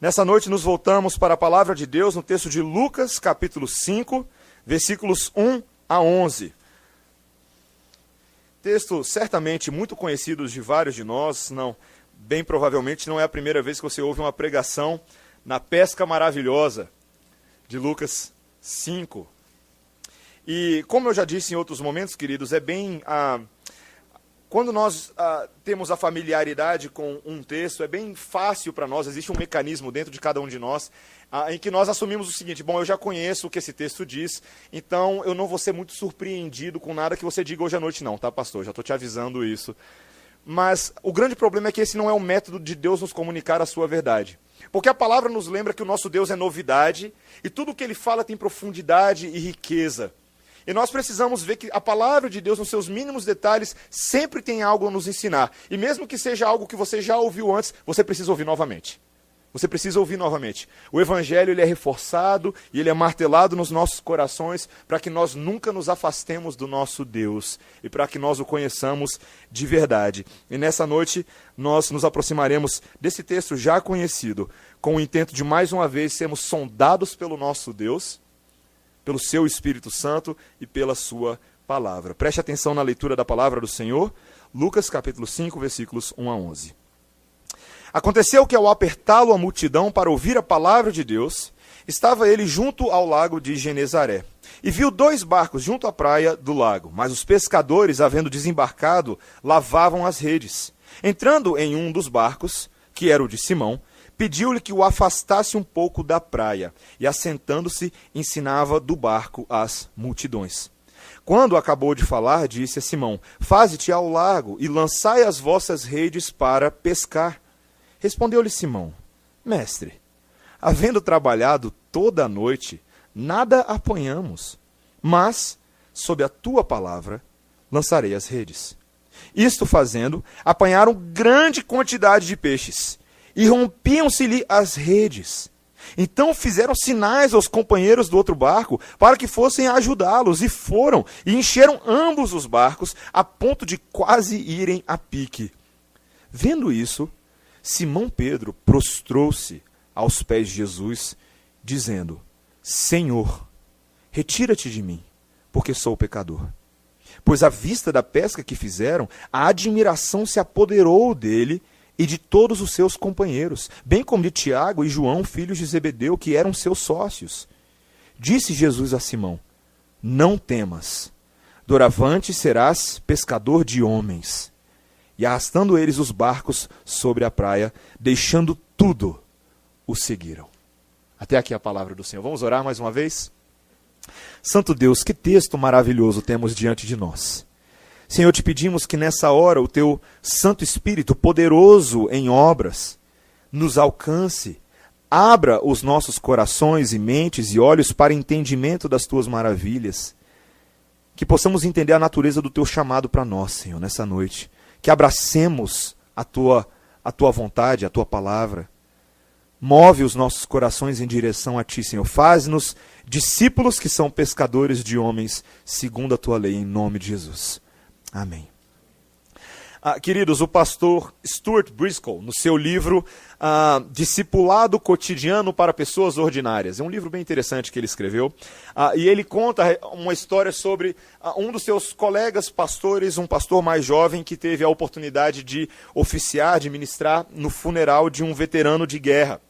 Nessa noite nos voltamos para a palavra de Deus no texto de Lucas, capítulo 5, versículos 1 a 11. Texto certamente muito conhecido de vários de nós, bem provavelmente não é a primeira vez que você ouve uma pregação na pesca maravilhosa de Lucas 5. E como eu já disse em outros momentos, queridos, quando nós temos a familiaridade com um texto, é bem fácil para nós, existe um mecanismo dentro de cada um de nós, em que nós assumimos o seguinte: bom, eu já conheço o que esse texto diz, então eu não vou ser muito surpreendido com nada que você diga hoje à noite não, tá, pastor? Já estou te avisando isso. Mas o grande problema é que esse não é o método de Deus nos comunicar a sua verdade. Porque a palavra nos lembra que o nosso Deus é novidade, e tudo o que ele fala tem profundidade e riqueza. E nós precisamos ver que a palavra de Deus, nos seus mínimos detalhes, sempre tem algo a nos ensinar. E mesmo que seja algo que você já ouviu antes, você precisa ouvir novamente. Você precisa ouvir novamente. O Evangelho ele é reforçado e ele é martelado nos nossos corações para que nós nunca nos afastemos do nosso Deus e para que nós o conheçamos de verdade. E nessa noite nós nos aproximaremos desse texto já conhecido, com o intento de mais uma vez sermos sondados pelo nosso Deus, pelo seu Espírito Santo e pela sua palavra. Preste atenção na leitura da palavra do Senhor, Lucas capítulo 5, versículos 1 a 11. Aconteceu que ao apertá-lo a multidão para ouvir a palavra de Deus, estava ele junto ao lago de Genezaré, e viu 2 barcos junto à praia do lago, mas os pescadores, havendo desembarcado, lavavam as redes. Entrando em um dos barcos, que era o de Simão, pediu-lhe que o afastasse um pouco da praia, e assentando-se, ensinava do barco as multidões. Quando acabou de falar, disse a Simão: faze-te ao lago e lançai as vossas redes para pescar. Respondeu-lhe Simão: mestre, havendo trabalhado toda a noite, nada apanhamos, mas, sob a tua palavra, lançarei as redes. Isto fazendo, apanharam grande quantidade de peixes, e rompiam-se-lhe as redes. Então fizeram sinais aos companheiros do outro barco para que fossem ajudá-los, e foram, e encheram ambos os barcos, a ponto de quase irem a pique. Vendo isso, Simão Pedro prostrou-se aos pés de Jesus, dizendo: Senhor, retira-te de mim, porque sou pecador. Pois à vista da pesca que fizeram, a admiração se apoderou dele e de todos os seus companheiros, bem como de Tiago e João, filhos de Zebedeu, que eram seus sócios. Disse Jesus a Simão: não temas, doravante serás pescador de homens. E arrastando eles os barcos sobre a praia, deixando tudo, o seguiram. Até aqui a palavra do Senhor. Vamos orar mais uma vez? Santo Deus, que texto maravilhoso temos diante de nós. Senhor, te pedimos que nessa hora o teu Santo Espírito, poderoso em obras, nos alcance, abra os nossos corações e mentes e olhos para entendimento das tuas maravilhas. Que possamos entender a natureza do teu chamado para nós, Senhor, nessa noite. Que abracemos a tua vontade, a tua palavra. Move os nossos corações em direção a ti, Senhor. Faz-nos discípulos que são pescadores de homens, segundo a tua lei, em nome de Jesus. Amém. Queridos, o pastor Stuart Briscoe, no seu livro Discipulado Cotidiano para Pessoas Ordinárias, é um livro bem interessante que ele escreveu, e ele conta uma história sobre um dos seus colegas pastores, um pastor mais jovem que teve a oportunidade de oficiar, de ministrar no funeral de um veterano de guerra.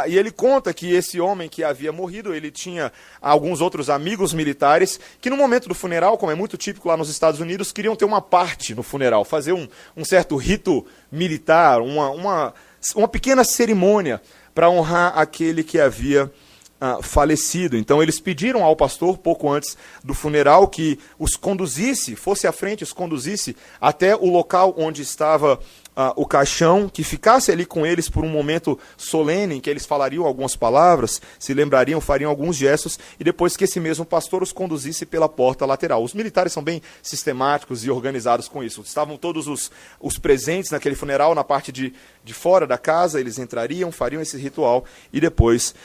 E ele conta que esse homem que havia morrido, ele tinha alguns outros amigos militares que no momento do funeral, como é muito típico lá nos Estados Unidos, queriam ter uma parte no funeral, fazer um certo rito militar, uma pequena cerimônia para honrar aquele que havia falecido. Então eles pediram ao pastor, pouco antes do funeral, que os conduzisse, fosse à frente, os conduzisse até o local onde estava o caixão, que ficasse ali com eles por um momento solene, em que eles falariam algumas palavras, se lembrariam, fariam alguns gestos, e depois que esse mesmo pastor os conduzisse pela porta lateral. Os militares são bem sistemáticos e organizados com isso. Estavam todos os presentes naquele funeral, na parte de fora da casa, eles entrariam, fariam esse ritual e depois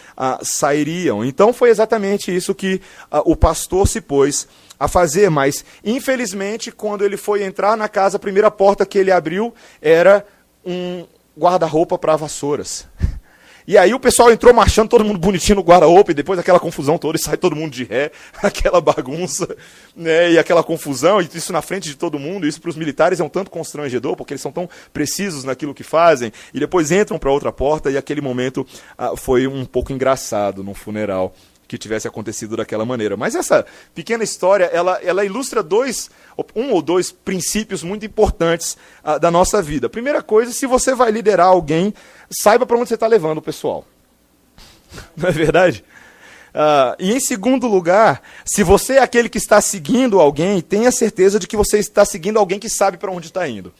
sairiam. Então foi exatamente isso que o pastor se pôs a fazer, mas infelizmente quando ele foi entrar na casa, a primeira porta que ele abriu era um guarda-roupa para vassouras. E aí o pessoal entrou marchando, todo mundo bonitinho no guarda-roupa, e depois aquela confusão toda, e sai todo mundo de ré, aquela bagunça, né, e aquela confusão, e isso na frente de todo mundo, isso para os militares é um tanto constrangedor, porque eles são tão precisos naquilo que fazem, e depois entram para outra porta, e aquele momento foi um pouco engraçado no funeral que tivesse acontecido daquela maneira. Mas essa pequena história, ela ilustra um ou dois princípios muito importantes da nossa vida. Primeira coisa, se você vai liderar alguém, saiba para onde você está levando o pessoal. Não é verdade? E em segundo lugar, se você é aquele que está seguindo alguém, tenha certeza de que você está seguindo alguém que sabe para onde está indo.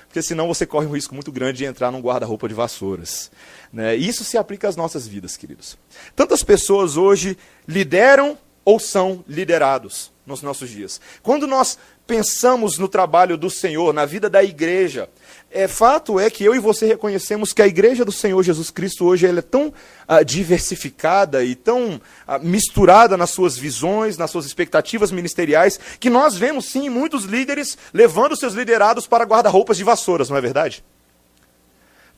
Porque senão você corre um risco muito grande de entrar num guarda-roupa de vassouras. Né? E isso se aplica às nossas vidas, queridos. Tantas pessoas hoje lideram ou são liderados nos nossos dias. Quando nós pensamos no trabalho do Senhor, na vida da igreja, fato é que eu e você reconhecemos que a igreja do Senhor Jesus Cristo hoje ela é tão diversificada e tão misturada nas suas visões, nas suas expectativas ministeriais, que nós vemos sim muitos líderes levando seus liderados para guarda-roupas de vassouras, não é verdade?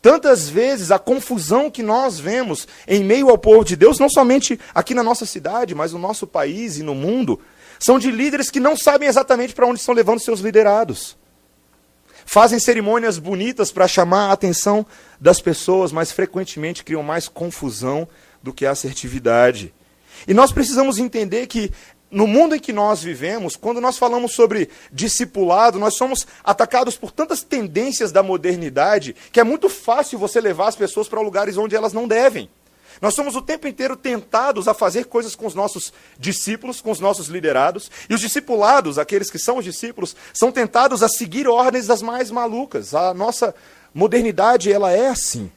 Tantas vezes a confusão que nós vemos em meio ao povo de Deus, não somente aqui na nossa cidade, mas no nosso país e no mundo, são de líderes que não sabem exatamente para onde estão levando seus liderados. Fazem cerimônias bonitas para chamar a atenção das pessoas, mas frequentemente criam mais confusão do que assertividade. E nós precisamos entender que no mundo em que nós vivemos, quando nós falamos sobre discipulado, nós somos atacados por tantas tendências da modernidade que é muito fácil você levar as pessoas para lugares onde elas não devem. Nós somos o tempo inteiro tentados a fazer coisas com os nossos discípulos, com os nossos liderados, e os discipulados, aqueles que são os discípulos, são tentados a seguir ordens das mais malucas. A nossa modernidade, ela é assim.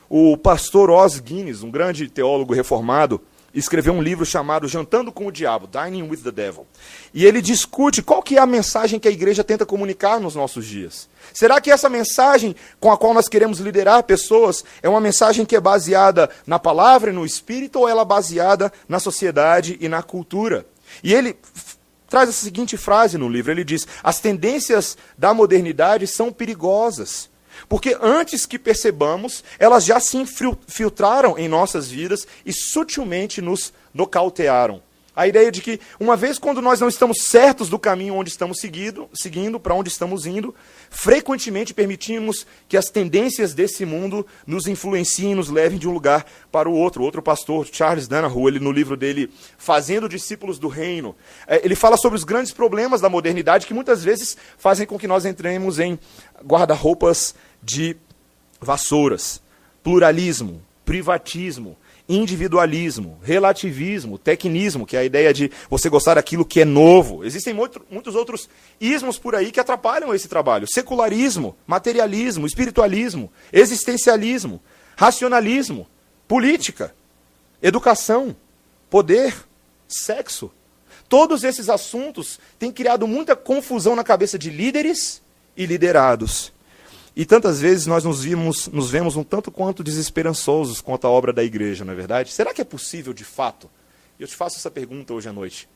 O pastor Os Guinness, um grande teólogo reformado, escreveu um livro chamado Jantando com o Diabo, Dining with the Devil. E ele discute qual que é a mensagem que a igreja tenta comunicar nos nossos dias. Será que essa mensagem com a qual nós queremos liderar pessoas é uma mensagem que é baseada na palavra e no espírito, ou ela é baseada na sociedade e na cultura? E ele traz a seguinte frase no livro, ele diz: as tendências da modernidade são perigosas. Porque antes que percebamos, elas já se infiltraram em nossas vidas e sutilmente nos nocautearam. A ideia de que, uma vez quando nós não estamos certos do caminho onde estamos seguindo, para onde estamos indo, frequentemente permitimos que as tendências desse mundo nos influenciem e nos levem de um lugar para o outro. Outro pastor, Charles Danaher, ele no livro dele, Fazendo Discípulos do Reino, ele fala sobre os grandes problemas da modernidade que muitas vezes fazem com que nós entremos em guarda-roupas de vassouras, pluralismo, privatismo, individualismo, relativismo, tecnismo, que é a ideia de você gostar daquilo que é novo. Existem muitos outros ismos por aí que atrapalham esse trabalho. Secularismo, materialismo, espiritualismo, existencialismo, racionalismo, política, educação, poder, sexo. Todos esses assuntos têm criado muita confusão na cabeça de líderes e liderados. E tantas vezes nós nos vemos um tanto quanto desesperançosos quanto à obra da igreja, não é verdade? Será que é possível, de fato, e eu te faço essa pergunta hoje à noite,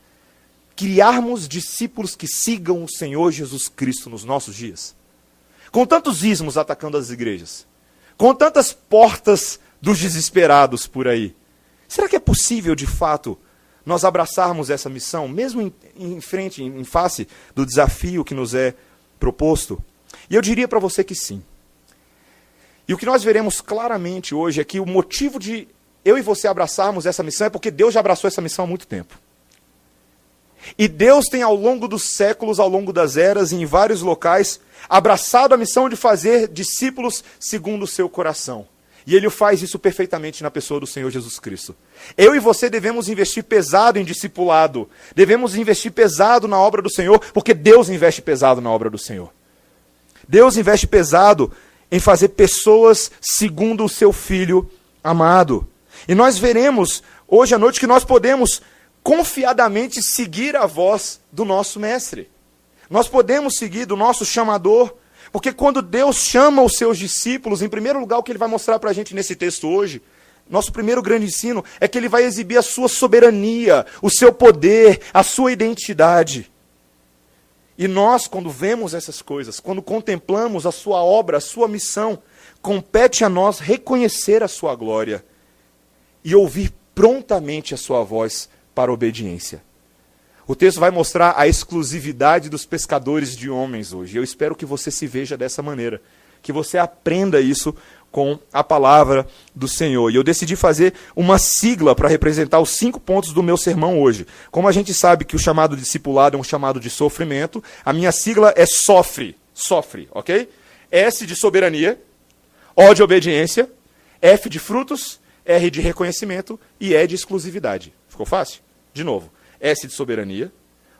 criarmos discípulos que sigam o Senhor Jesus Cristo nos nossos dias? Com tantos ismos atacando as igrejas, com tantas portas dos desesperados por aí, será que é possível, de fato, nós abraçarmos essa missão, mesmo em face do desafio que nos é proposto? E eu diria para você que sim. E o que nós veremos claramente hoje é que o motivo de eu e você abraçarmos essa missão é porque Deus já abraçou essa missão há muito tempo. E Deus tem ao longo dos séculos, ao longo das eras e em vários locais, abraçado a missão de fazer discípulos segundo o seu coração. E Ele faz isso perfeitamente na pessoa do Senhor Jesus Cristo. Eu e você devemos investir pesado em discipulado. Devemos investir pesado na obra do Senhor, porque Deus investe pesado na obra do Senhor. Deus investe pesado em fazer pessoas segundo o seu Filho amado. E nós veremos hoje à noite que nós podemos confiadamente seguir a voz do nosso Mestre. Nós podemos seguir do nosso chamador, porque quando Deus chama os seus discípulos, em primeiro lugar, o que Ele vai mostrar para a gente nesse texto hoje, nosso primeiro grande ensino, é que Ele vai exibir a sua soberania, o seu poder, a sua identidade. E nós, quando vemos essas coisas, quando contemplamos a sua obra, a sua missão, compete a nós reconhecer a sua glória e ouvir prontamente a sua voz para a obediência. O texto vai mostrar a exclusividade dos pescadores de homens hoje. Eu espero que você se veja dessa maneira, que você aprenda isso com a palavra do Senhor. E eu decidi fazer uma sigla para representar os 5 pontos do meu sermão hoje. Como a gente sabe que o chamado discipulado é um chamado de sofrimento, a minha sigla é sofre, ok? S de soberania, O de obediência, F de frutos, R de reconhecimento e E de exclusividade. Ficou fácil? De novo. S de soberania,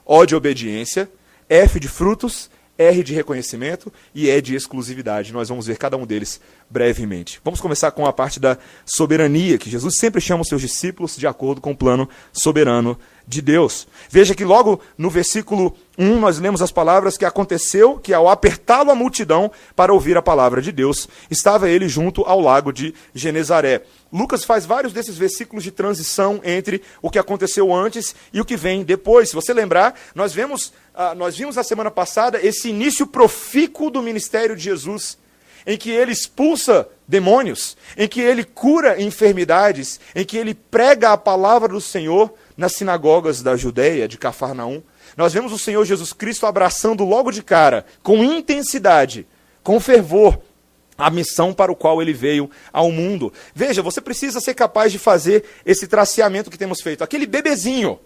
O de obediência, F de frutos, R de reconhecimento e E de exclusividade. Nós vamos ver cada um deles brevemente. Vamos começar com a parte da soberania, que Jesus sempre chama os seus discípulos de acordo com o plano soberano de Deus. Veja que logo no versículo 1 nós lemos as palavras que aconteceu, que ao apertá-lo a multidão para ouvir a palavra de Deus, estava ele junto ao lago de Genezaré. Lucas faz vários desses versículos de transição entre o que aconteceu antes e o que vem depois. Se você lembrar, nós vimos na semana passada esse início profícuo do ministério de Jesus, em que ele expulsa demônios, em que ele cura enfermidades, em que ele prega a palavra do Senhor nas sinagogas da Judeia, de Cafarnaum. Nós vemos o Senhor Jesus Cristo abraçando logo de cara, com intensidade, com fervor, a missão para o qual ele veio ao mundo. Veja, você precisa ser capaz de fazer esse traceamento que temos feito. Aquele bebezinho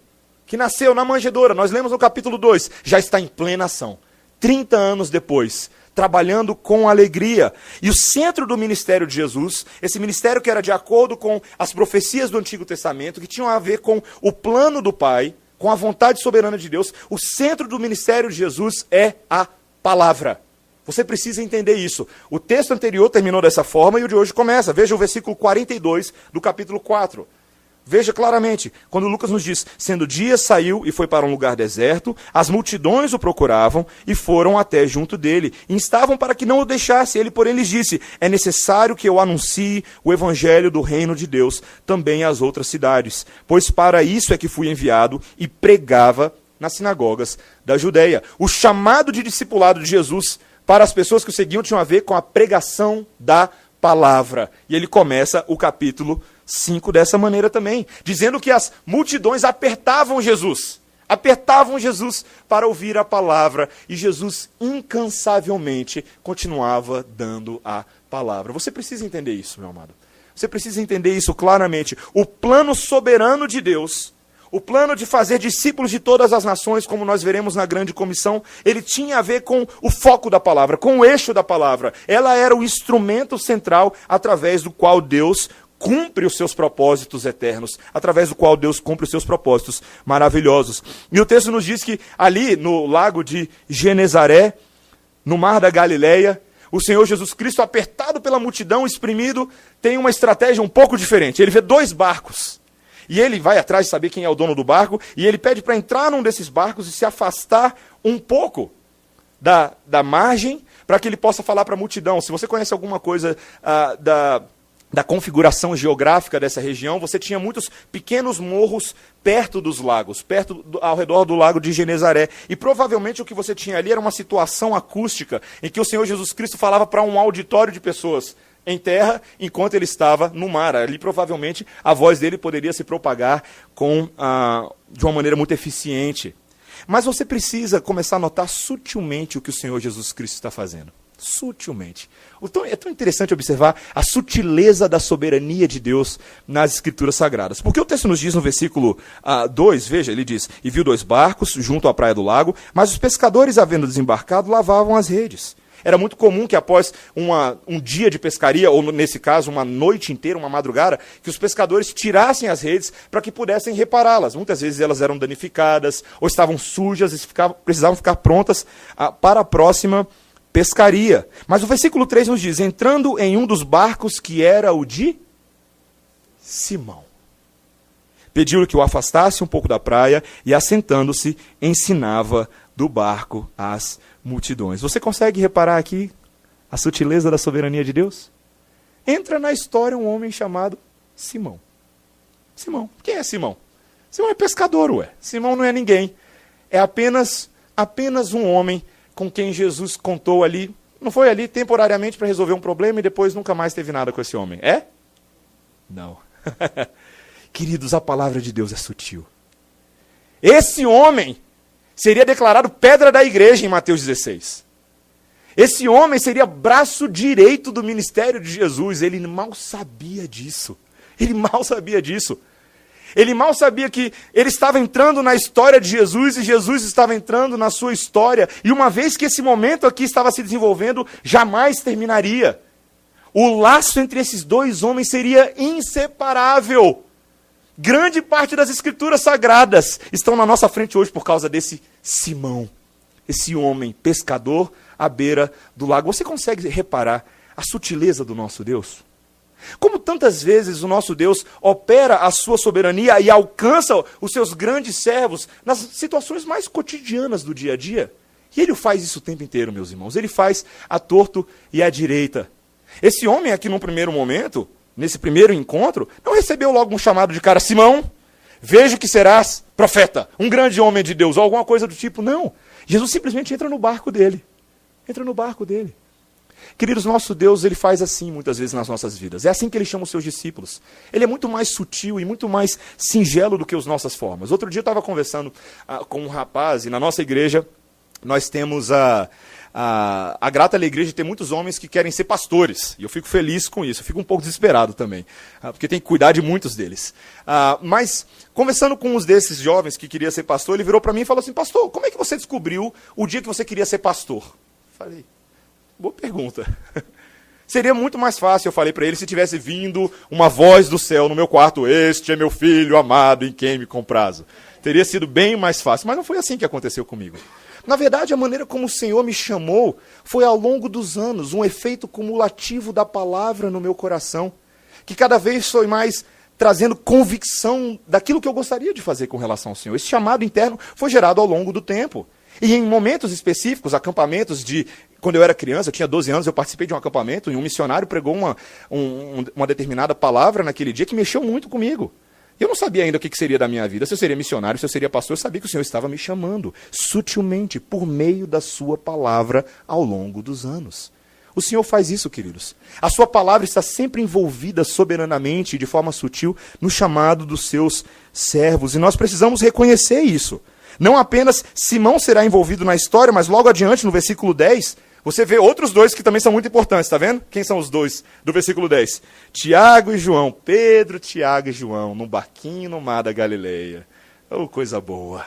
que nasceu na manjedoura, nós lemos no capítulo 2, já está em plena ação. 30 anos depois, trabalhando com alegria. E o centro do ministério de Jesus, esse ministério que era de acordo com as profecias do Antigo Testamento, que tinham a ver com o plano do Pai, com a vontade soberana de Deus, o centro do ministério de Jesus é a palavra. Você precisa entender isso. O texto anterior terminou dessa forma e o de hoje começa. Veja o versículo 42 do capítulo 4. Veja claramente, quando Lucas nos diz, sendo dia, saiu e foi para um lugar deserto, as multidões o procuravam e foram até junto dele, e instavam para que não o deixasse. Ele, porém, lhes disse, é necessário que eu anuncie o evangelho do reino de Deus também às outras cidades, pois para isso é que fui enviado e pregava nas sinagogas da Judeia. O chamado de discipulado de Jesus para as pessoas que o seguiam tinha a ver com a pregação da palavra. E ele começa o capítulo 5 dessa maneira também, dizendo que as multidões apertavam Jesus para ouvir a palavra, e Jesus incansavelmente continuava dando a palavra. Você precisa entender isso, meu amado. Você precisa entender isso claramente. O plano soberano de Deus, o plano de fazer discípulos de todas as nações, como nós veremos na grande comissão, ele tinha a ver com o foco da palavra, com o eixo da palavra. Ela era o instrumento central através do qual Deus cumpre os seus propósitos eternos, através do qual Deus cumpre os seus propósitos maravilhosos. E o texto nos diz que ali no lago de Genezaré, no mar da Galileia, o Senhor Jesus Cristo, apertado pela multidão, exprimido, tem uma estratégia um pouco diferente. Ele vê 2 barcos. E ele vai atrás de saber quem é o dono do barco, e ele pede para entrar num desses barcos e se afastar um pouco da margem, para que ele possa falar para a multidão. Se você conhece alguma coisa da configuração geográfica dessa região, você tinha muitos pequenos morros perto dos lagos, ao redor do lago de Genezaré. E provavelmente o que você tinha ali era uma situação acústica, em que o Senhor Jesus Cristo falava para um auditório de pessoas em terra, enquanto ele estava no mar. Ali provavelmente a voz dele poderia se propagar de uma maneira muito eficiente. Mas você precisa começar a notar sutilmente o que o Senhor Jesus Cristo está fazendo. Sutilmente. É tão interessante observar a sutileza da soberania de Deus nas Escrituras Sagradas. Porque o texto nos diz no versículo 2, veja, ele diz, e viu 2 barcos junto à praia do lago, mas os pescadores, havendo desembarcado, lavavam as redes. Era muito comum que após um dia de pescaria, ou nesse caso uma noite inteira, uma madrugada, que os pescadores tirassem as redes para que pudessem repará-las. Muitas vezes elas eram danificadas, ou estavam sujas e precisavam ficar prontas para a próxima pescaria. Mas o versículo 3 nos diz, entrando em um dos barcos que era o de Simão, pediu-lhe que o afastasse um pouco da praia e, assentando-se, ensinava do barco as multidões. Você consegue reparar aqui a sutileza da soberania de Deus? Entra na história um homem chamado Simão. Simão. Quem é Simão? Simão é pescador, ué. Simão não é ninguém. É apenas um homem com quem Jesus contou ali, não foi ali temporariamente para resolver um problema e depois nunca mais teve nada com esse homem. É? Não. Queridos, a palavra de Deus é sutil. Esse homem seria declarado pedra da igreja em Mateus 16. Esse homem seria braço direito do ministério de Jesus. Ele mal sabia disso. Ele mal sabia disso. Ele mal sabia que ele estava entrando na história de Jesus e Jesus estava entrando na sua história. E uma vez que esse momento aqui estava se desenvolvendo, jamais terminaria. O laço entre esses dois homens seria inseparável. Grande parte das escrituras sagradas estão na nossa frente hoje por causa desse Simão, esse homem pescador à beira do lago. Você consegue reparar a sutileza do nosso Deus? Como tantas vezes o nosso Deus opera a sua soberania e alcança os seus grandes servos nas situações mais cotidianas do dia a dia. E ele faz isso o tempo inteiro, meus irmãos. Ele faz à torto e à direita. Esse homem aqui, num primeiro momento, nesse primeiro encontro, não recebeu logo um chamado de cara: Simão, vejo que serás profeta, um grande homem de Deus, ou alguma coisa do tipo. Não. Jesus simplesmente entra no barco dele. Entra no barco dele. Queridos, nosso Deus, ele faz assim muitas vezes nas nossas vidas. É assim que ele chama os seus discípulos. Ele é muito mais sutil e muito mais singelo do que as nossas formas. Outro dia eu estava conversando com um rapaz, e na nossa igreja nós temos a grata alegria de ter muitos homens que querem ser pastores. E eu fico feliz com isso. Eu fico um pouco desesperado também, porque tem que cuidar de muitos deles. Mas, conversando com um desses jovens que queria ser pastor, ele virou para mim e falou assim: pastor, como é que você descobriu o dia que você queria ser pastor? Falei: boa pergunta. Seria muito mais fácil, eu falei para ele, se tivesse vindo uma voz do céu no meu quarto: este é meu filho amado em quem me comprazo. Teria sido bem mais fácil, mas não foi assim que aconteceu comigo. Na verdade, a maneira como o Senhor me chamou foi ao longo dos anos, um efeito cumulativo da palavra no meu coração, que cada vez foi mais trazendo convicção daquilo que eu gostaria de fazer com relação ao Senhor. Esse chamado interno foi gerado ao longo do tempo. E em momentos específicos, acampamentos de... Quando eu era criança, eu tinha 12 anos, eu participei de um acampamento e um missionário pregou uma determinada palavra naquele dia que mexeu muito comigo. Eu não sabia ainda o que seria da minha vida, se eu seria missionário, se eu seria pastor. Eu sabia que o Senhor estava me chamando, sutilmente, por meio da sua palavra ao longo dos anos. O Senhor faz isso, queridos. A sua palavra está sempre envolvida soberanamente, de forma sutil, no chamado dos seus servos. E nós precisamos reconhecer isso. Não apenas Simão será envolvido na história, mas logo adiante, no versículo 10, você vê outros dois que também são muito importantes, está vendo? Quem são os dois do versículo 10? Tiago e João. Pedro, Tiago e João, num barquinho no mar da Galileia. Oh, coisa boa.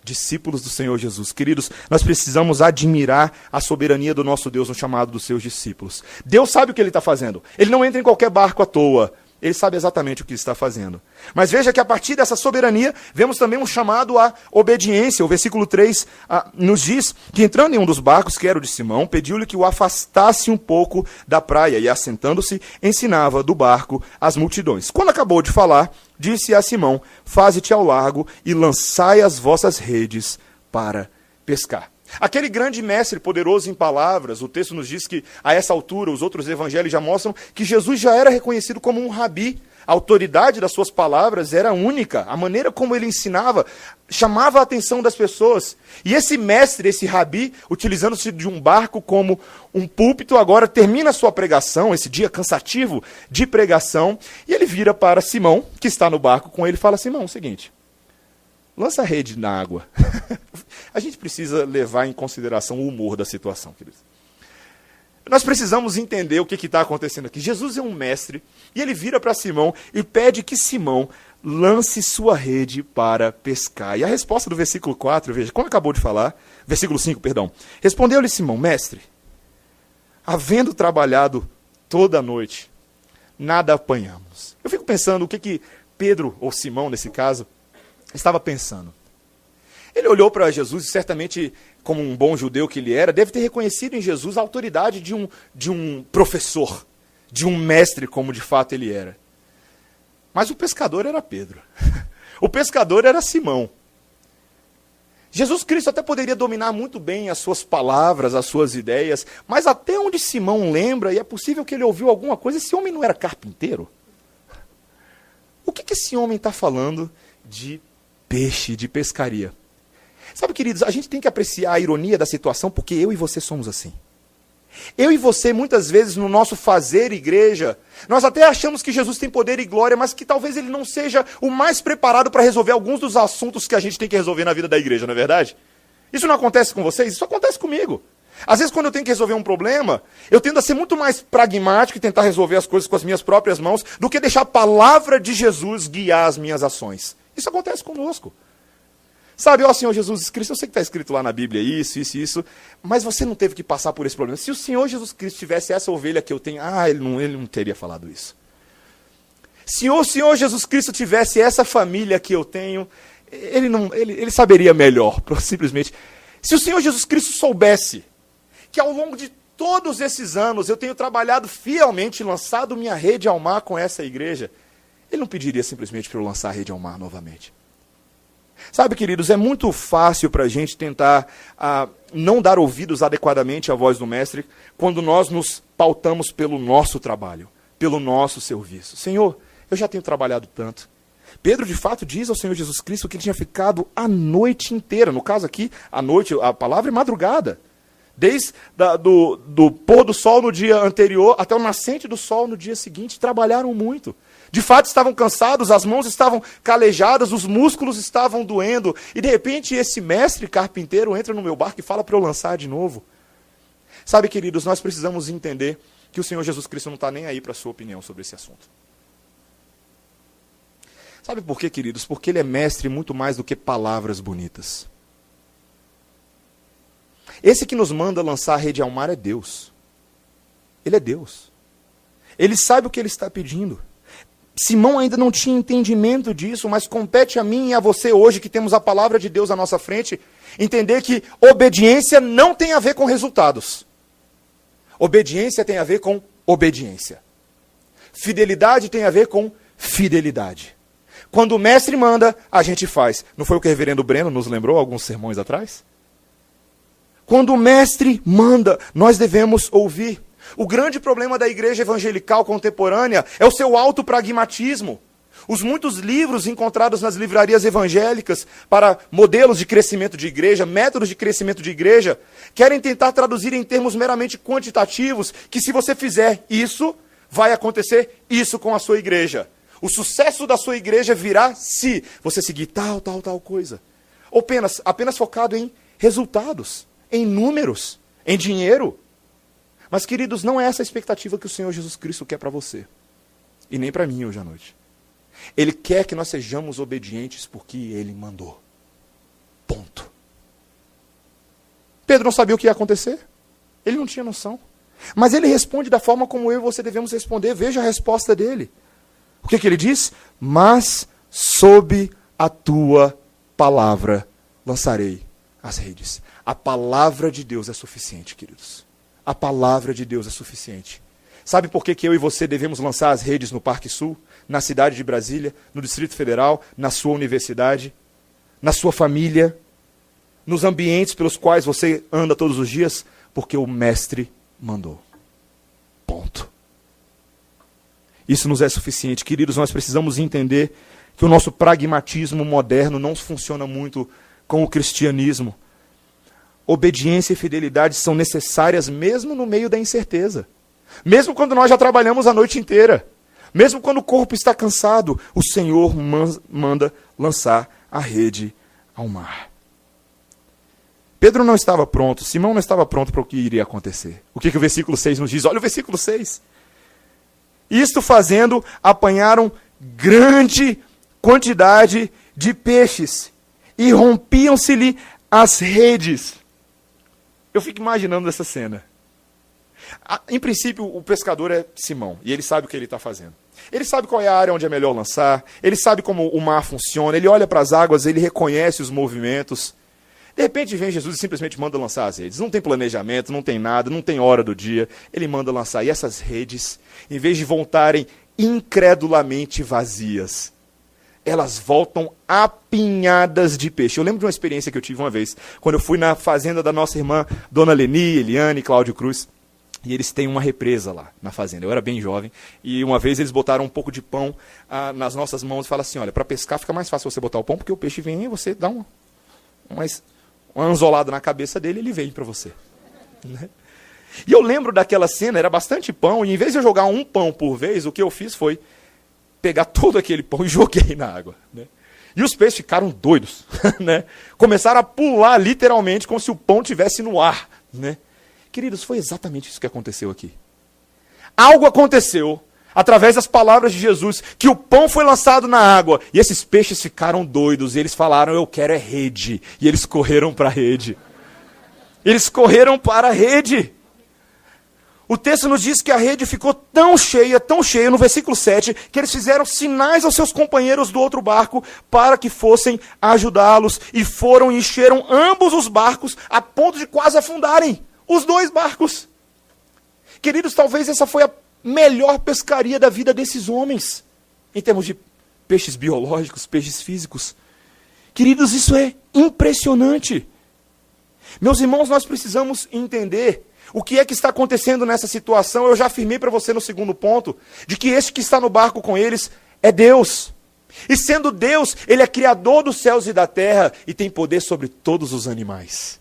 Discípulos do Senhor Jesus. Queridos, nós precisamos admirar a soberania do nosso Deus no chamado dos seus discípulos. Deus sabe o que ele está fazendo. Ele não entra em qualquer barco à toa. Ele sabe exatamente o que está fazendo. Mas veja que a partir dessa soberania, vemos também um chamado à obediência. O versículo 3 nos diz que, entrando em um dos barcos, que era o de Simão, pediu-lhe que o afastasse um pouco da praia e, assentando-se, ensinava do barco as multidões. Quando acabou de falar, disse a Simão: faze-te ao largo e lançai as vossas redes para pescar. Aquele grande mestre poderoso em palavras, o texto nos diz que, a essa altura, os outros evangelhos já mostram que Jesus já era reconhecido como um rabi. A autoridade das suas palavras era única. A maneira como ele ensinava chamava a atenção das pessoas. E esse mestre, esse rabi, utilizando-se de um barco como um púlpito, agora termina a sua pregação, esse dia cansativo de pregação, e ele vira para Simão, que está no barco com ele, e fala: Simão, é o seguinte, lança a rede na água. A gente precisa levar em consideração o humor da situação, queridos. Nós precisamos entender o que está acontecendo aqui. Jesus é um mestre, e ele vira para Simão e pede que Simão lance sua rede para pescar. E a resposta do versículo 4, veja, como acabou de falar, versículo 5, perdão. Respondeu-lhe Simão: mestre, havendo trabalhado toda a noite, nada apanhamos. Eu fico pensando o que Pedro, ou Simão nesse caso, estava pensando. Ele olhou para Jesus e certamente, como um bom judeu que ele era, deve ter reconhecido em Jesus a autoridade de um professor, de um mestre, como de fato ele era. Mas o pescador era Pedro. O pescador era Simão. Jesus Cristo até poderia dominar muito bem as suas palavras, as suas ideias, mas até onde Simão lembra, e é possível que ele ouviu alguma coisa, esse homem não era carpinteiro? O que esse homem está falando de peixe, de pescaria? Sabe, queridos, a gente tem que apreciar a ironia da situação, porque eu e você somos assim. Eu e você, muitas vezes, no nosso fazer igreja, nós até achamos que Jesus tem poder e glória, mas que talvez ele não seja o mais preparado para resolver alguns dos assuntos que a gente tem que resolver na vida da igreja, não é verdade? Isso não acontece com vocês? Isso acontece comigo. Às vezes, quando eu tenho que resolver um problema, eu tendo a ser muito mais pragmático e tentar resolver as coisas com as minhas próprias mãos, do que deixar a palavra de Jesus guiar as minhas ações. Isso acontece conosco. Sabe, ó Senhor Jesus Cristo, eu sei que está escrito lá na Bíblia isso, mas você não teve que passar por esse problema. Se o Senhor Jesus Cristo tivesse essa ovelha que eu tenho, ele não teria falado isso. Se o Senhor Jesus Cristo tivesse essa família que eu tenho, ele saberia melhor, simplesmente. Se o Senhor Jesus Cristo soubesse que ao longo de todos esses anos eu tenho trabalhado fielmente, lançado minha rede ao mar com essa igreja, ele não pediria simplesmente para eu lançar a rede ao mar novamente. Sabe, queridos, é muito fácil para a gente tentar não dar ouvidos adequadamente à voz do Mestre quando nós nos pautamos pelo nosso trabalho, pelo nosso serviço. Senhor, eu já tenho trabalhado tanto. Pedro, de fato, diz ao Senhor Jesus Cristo que ele tinha ficado a noite inteira. No caso aqui, a noite, a palavra é madrugada. Desde do pôr do sol no dia anterior até o nascente do sol no dia seguinte, trabalharam muito. De fato, estavam cansados, as mãos estavam calejadas, os músculos estavam doendo. E, de repente, esse mestre carpinteiro entra no meu barco e fala para eu lançar de novo. Sabe, queridos, nós precisamos entender que o Senhor Jesus Cristo não está nem aí para a sua opinião sobre esse assunto. Sabe por quê, queridos? Porque ele é mestre muito mais do que palavras bonitas. Esse que nos manda lançar a rede ao mar é Deus. Ele é Deus. Ele sabe o que ele está pedindo. Simão ainda não tinha entendimento disso, mas compete a mim e a você hoje, que temos a palavra de Deus à nossa frente, entender que obediência não tem a ver com resultados. Obediência tem a ver com obediência. Fidelidade tem a ver com fidelidade. Quando o mestre manda, a gente faz. Não foi o que o reverendo Breno nos lembrou alguns sermões atrás? Quando o mestre manda, nós devemos ouvir. O grande problema da igreja evangelical contemporânea é o seu autopragmatismo. Os muitos livros encontrados nas livrarias evangélicas para modelos de crescimento de igreja, métodos de crescimento de igreja, querem tentar traduzir em termos meramente quantitativos que se você fizer isso, vai acontecer isso com a sua igreja. O sucesso da sua igreja virá se você seguir tal coisa. Ou apenas focado em resultados, em números, em dinheiro. Mas, queridos, não é essa a expectativa que o Senhor Jesus Cristo quer para você. E nem para mim hoje à noite. Ele quer que nós sejamos obedientes porque Ele mandou. Ponto. Pedro não sabia o que ia acontecer. Ele não tinha noção. Mas ele responde da forma como eu e você devemos responder. Veja a resposta dele. O que ele diz? Mas sob a tua palavra lançarei as redes. A palavra de Deus é suficiente, queridos. A palavra de Deus é suficiente. Sabe por que eu e você devemos lançar as redes no Parque Sul, na cidade de Brasília, no Distrito Federal, na sua universidade, na sua família, nos ambientes pelos quais você anda todos os dias? Porque o Mestre mandou. Ponto. Isso nos é suficiente. Queridos, nós precisamos entender que o nosso pragmatismo moderno não funciona muito com o cristianismo. Obediência e fidelidade são necessárias mesmo no meio da incerteza. Mesmo quando nós já trabalhamos a noite inteira. Mesmo quando o corpo está cansado, o Senhor manda lançar a rede ao mar. Pedro não estava pronto, Simão não estava pronto para o que iria acontecer. O que o versículo 6 nos diz? Olha o versículo 6. Isto fazendo, apanharam grande quantidade de peixes e rompiam-se-lhe as redes. Eu fico imaginando essa cena. Em princípio, o pescador é Simão, e ele sabe o que ele está fazendo. Ele sabe qual é a área onde é melhor lançar, ele sabe como o mar funciona, ele olha para as águas, ele reconhece os movimentos. De repente vem Jesus e simplesmente manda lançar as redes. Não tem planejamento, não tem nada, não tem hora do dia. Ele manda lançar. E essas redes, em vez de voltarem incredulamente vazias, elas voltam apinhadas de peixe. Eu lembro de uma experiência que eu tive uma vez, quando eu fui na fazenda da nossa irmã, Dona Leni, Eliane e Cláudio Cruz, e eles têm uma represa lá na fazenda. Eu era bem jovem, e uma vez eles botaram um pouco de pão nas nossas mãos e falaram assim, olha, para pescar fica mais fácil você botar o pão, porque o peixe vem e você dá uma anzolada na cabeça dele e ele vem para você. Né? E eu lembro daquela cena, era bastante pão, e em vez de eu jogar um pão por vez, o que eu fiz foi pegar todo aquele pão e joguei na água, né? E os peixes ficaram doidos, né? Começaram a pular literalmente como se o pão estivesse no ar, né? Queridos, foi exatamente isso que aconteceu aqui. Algo aconteceu, através das palavras de Jesus, que o pão foi lançado na água, e esses peixes ficaram doidos, e eles falaram, eu quero é rede. E eles correram para a rede. Eles correram para a rede. O texto nos diz que a rede ficou tão cheia, no versículo 7, que eles fizeram sinais aos seus companheiros do outro barco para que fossem ajudá-los. E foram e encheram ambos os barcos a ponto de quase afundarem os dois barcos. Queridos, talvez essa foi a melhor pescaria da vida desses homens, em termos de peixes biológicos, peixes físicos. Queridos, isso é impressionante. Meus irmãos, nós precisamos entender o que é que está acontecendo nessa situação. Eu já afirmei para você no segundo ponto, de que este que está no barco com eles é Deus. E sendo Deus, Ele é criador dos céus e da terra e tem poder sobre todos os animais.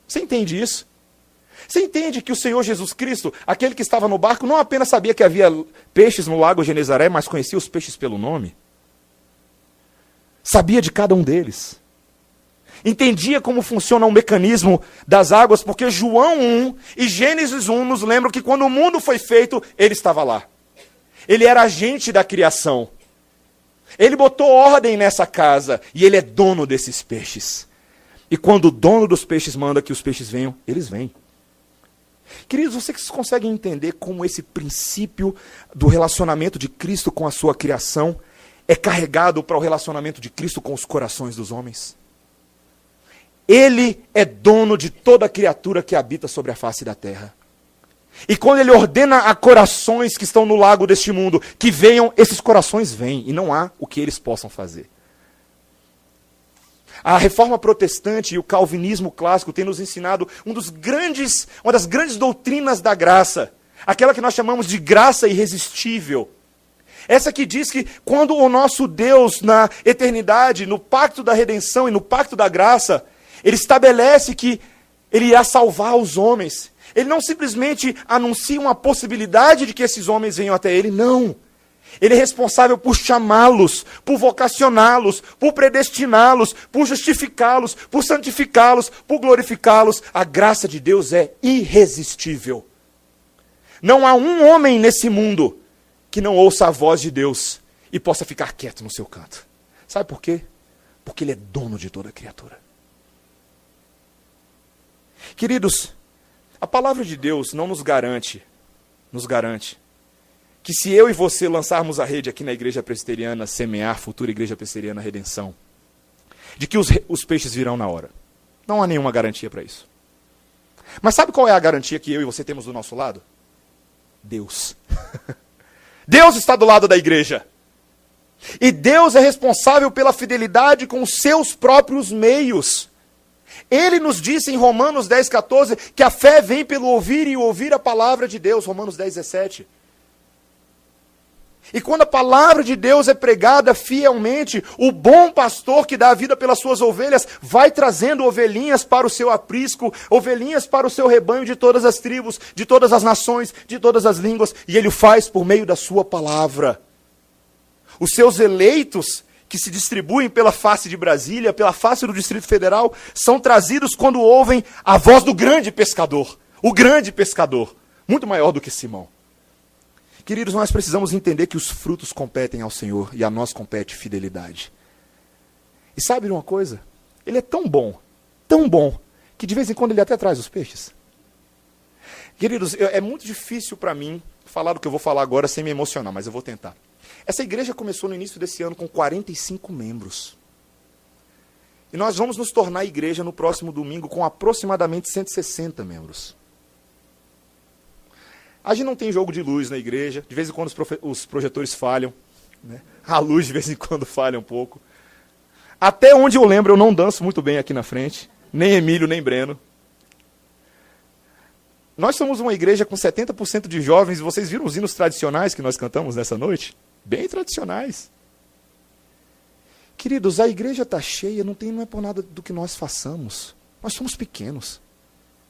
Você entende isso? Você entende que o Senhor Jesus Cristo, aquele que estava no barco, não apenas sabia que havia peixes no lago Genezaré, mas conhecia os peixes pelo nome? Sabia de cada um deles. Entendia como funciona o mecanismo das águas, porque João 1 e Gênesis 1 nos lembram que quando o mundo foi feito, ele estava lá. Ele era agente da criação. Ele botou ordem nessa casa e ele é dono desses peixes. E quando o dono dos peixes manda que os peixes venham, eles vêm. Queridos, vocês conseguem entender como esse princípio do relacionamento de Cristo com a sua criação é carregado para o relacionamento de Cristo com os corações dos homens? Ele é dono de toda criatura que habita sobre a face da terra. E quando ele ordena a corações que estão no lago deste mundo, que venham, esses corações vêm, e não há o que eles possam fazer. A reforma protestante e o calvinismo clássico têm nos ensinado uma das grandes doutrinas da graça, aquela que nós chamamos de graça irresistível. Essa que diz que quando o nosso Deus, na eternidade, no pacto da redenção e no pacto da graça, Ele estabelece que Ele irá salvar os homens. Ele não simplesmente anuncia uma possibilidade de que esses homens venham até Ele, não. Ele é responsável por chamá-los, por vocacioná-los, por predestiná-los, por justificá-los, por santificá-los, por glorificá-los. A graça de Deus é irresistível. Não há um homem nesse mundo que não ouça a voz de Deus e possa ficar quieto no seu canto. Sabe por quê? Porque Ele é dono de toda criatura. Queridos, a palavra de Deus não nos garante que se eu e você lançarmos a rede aqui na Igreja Presbiteriana Semear, futura Igreja Presbiteriana Redenção, de que os peixes virão na hora. Não há nenhuma garantia para isso. Mas sabe qual é a garantia que eu e você temos do nosso lado? Deus. Deus está do lado da igreja. E Deus é responsável pela fidelidade com os seus próprios meios. Ele nos disse em Romanos 10,14 que a fé vem pelo ouvir e ouvir a palavra de Deus. Romanos 10,17. E quando a palavra de Deus é pregada fielmente, o bom pastor que dá a vida pelas suas ovelhas vai trazendo ovelhinhas para o seu aprisco, ovelhinhas para o seu rebanho de todas as tribos, de todas as nações, de todas as línguas, e ele o faz por meio da sua palavra. Os seus eleitos, que se distribuem pela face de Brasília, pela face do Distrito Federal, são trazidos quando ouvem a voz do grande pescador, o grande pescador, muito maior do que Simão. Queridos, nós precisamos entender que os frutos competem ao Senhor e a nós compete fidelidade. E sabe uma coisa? Ele é tão bom, que de vez em quando ele até traz os peixes. Queridos, é muito difícil para mim falar do que eu vou falar agora sem me emocionar, mas eu vou tentar. Essa igreja começou no início desse ano com 45 membros. E nós vamos nos tornar igreja no próximo domingo com aproximadamente 160 membros. A gente não tem jogo de luz na igreja, de vez em quando os projetores falham, né? A luz de vez em quando falha um pouco. Até onde eu lembro, eu não danço muito bem aqui na frente, nem Emílio, nem Breno. Nós somos uma igreja com 70% de jovens, e vocês viram os hinos tradicionais que nós cantamos nessa noite? Bem tradicionais. Queridos, a igreja está cheia, não é por nada do que nós façamos. Nós somos pequenos,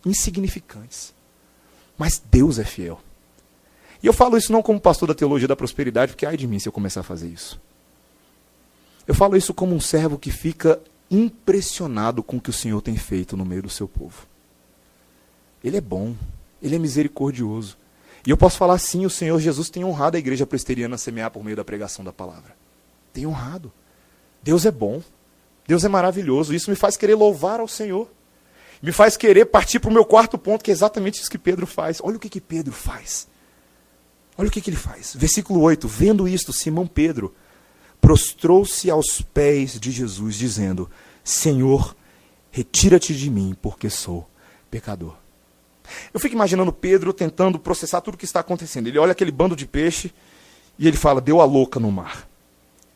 insignificantes. Mas Deus é fiel. E eu falo isso não como pastor da teologia da prosperidade, porque ai de mim se eu começar a fazer isso. Eu falo isso como um servo que fica impressionado com o que o Senhor tem feito no meio do seu povo. Ele é bom, ele é misericordioso. E eu posso falar sim, o Senhor Jesus tem honrado a igreja presbiteriana a semear por meio da pregação da palavra. Tem honrado. Deus é bom, Deus é maravilhoso. Isso me faz querer louvar ao Senhor. Me faz querer partir para o meu quarto ponto, que é exatamente isso que Pedro faz. Olha o que Pedro faz. Olha o que ele faz. Versículo 8. Vendo isto, Simão Pedro prostrou-se aos pés de Jesus, dizendo: Senhor, retira-te de mim, porque sou pecador. Eu fico imaginando Pedro tentando processar tudo o que está acontecendo. Ele olha aquele bando de peixe e ele fala: deu a louca no mar.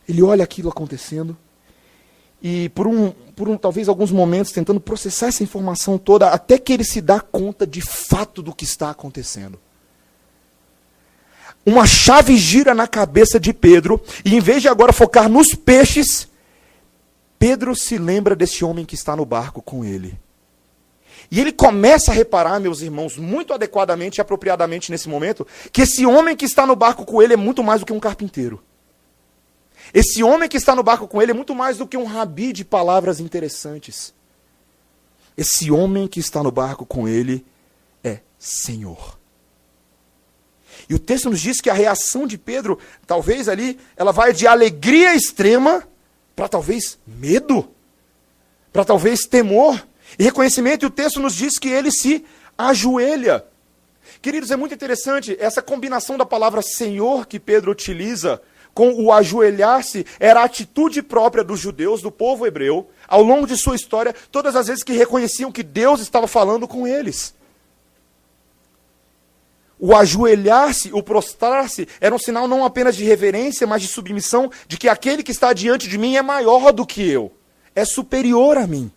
Ele olha aquilo acontecendo e por talvez alguns momentos tentando processar essa informação toda, até que ele se dá conta de fato do que está acontecendo. Uma chave gira na cabeça de Pedro, e em vez de agora focar nos peixes, Pedro se lembra desse homem que está no barco com ele. E ele começa a reparar, meus irmãos, muito adequadamente e apropriadamente nesse momento, que esse homem que está no barco com ele é muito mais do que um carpinteiro. Esse homem que está no barco com ele é muito mais do que um rabi de palavras interessantes. Esse homem que está no barco com ele é Senhor. E o texto nos diz que a reação de Pedro, talvez ali, ela vai de alegria extrema para talvez medo, para talvez temor e reconhecimento. E o texto nos diz que ele se ajoelha. Queridos, é muito interessante essa combinação da palavra Senhor que Pedro utiliza com o ajoelhar-se, era a atitude própria dos judeus, do povo hebreu, ao longo de sua história, todas as vezes que reconheciam que Deus estava falando com eles. O ajoelhar-se, o prostrar-se, era um sinal não apenas de reverência, mas de submissão, de que aquele que está diante de mim é maior do que eu, é superior a mim.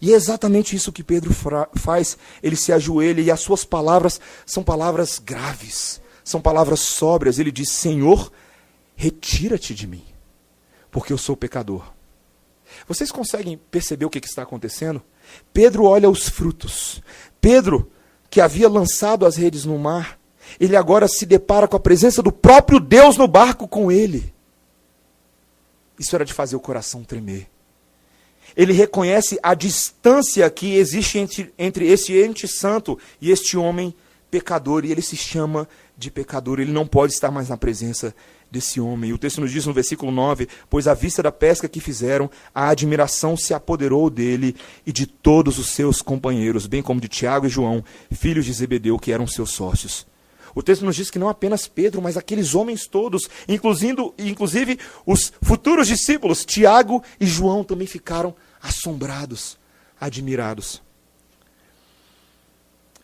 E é exatamente isso que Pedro faz. Ele se ajoelha e as suas palavras são palavras graves, são palavras sóbrias. Ele diz: Senhor, retira-te de mim, porque eu sou pecador. Vocês conseguem perceber o que está acontecendo? Pedro olha os frutos. Pedro, que havia lançado as redes no mar, ele agora se depara com a presença do próprio Deus no barco com ele. Isso era de fazer o coração tremer. Ele reconhece a distância que existe entre esse ente santo e este homem pecador, e ele se chama de pecador. Ele não pode estar mais na presença desse homem. E o texto nos diz no versículo 9, pois à vista da pesca que fizeram, a admiração se apoderou dele e de todos os seus companheiros, bem como de Tiago e João, filhos de Zebedeu, que eram seus sócios. O texto nos diz que não apenas Pedro, mas aqueles homens todos, inclusive os futuros discípulos, Tiago e João, também ficaram assombrados, admirados.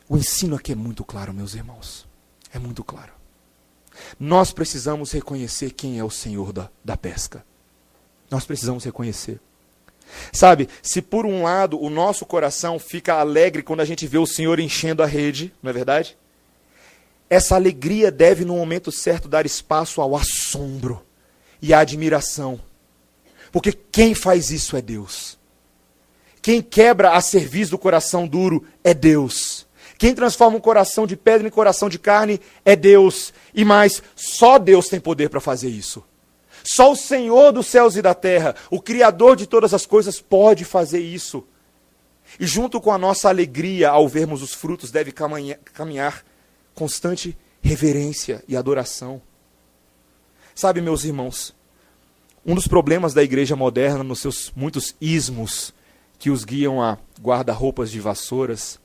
O ensino aqui é muito claro, meus irmãos. É muito claro. Nós precisamos reconhecer quem é o Senhor da pesca. Nós precisamos reconhecer. Sabe, se por um lado o nosso coração fica alegre quando a gente vê o Senhor enchendo a rede, não é verdade? Essa alegria deve, no momento certo, dar espaço ao assombro e à admiração. Porque quem faz isso é Deus. Quem quebra a cerviz do coração duro é Deus. Quem transforma um coração de pedra em coração de carne é Deus. E mais, só Deus tem poder para fazer isso. Só o Senhor dos céus e da terra, o Criador de todas as coisas, pode fazer isso. E junto com a nossa alegria ao vermos os frutos, deve caminhar constante reverência e adoração. Sabe, meus irmãos, um dos problemas da igreja moderna, nos seus muitos ismos que os guiam a guarda-roupas de vassouras,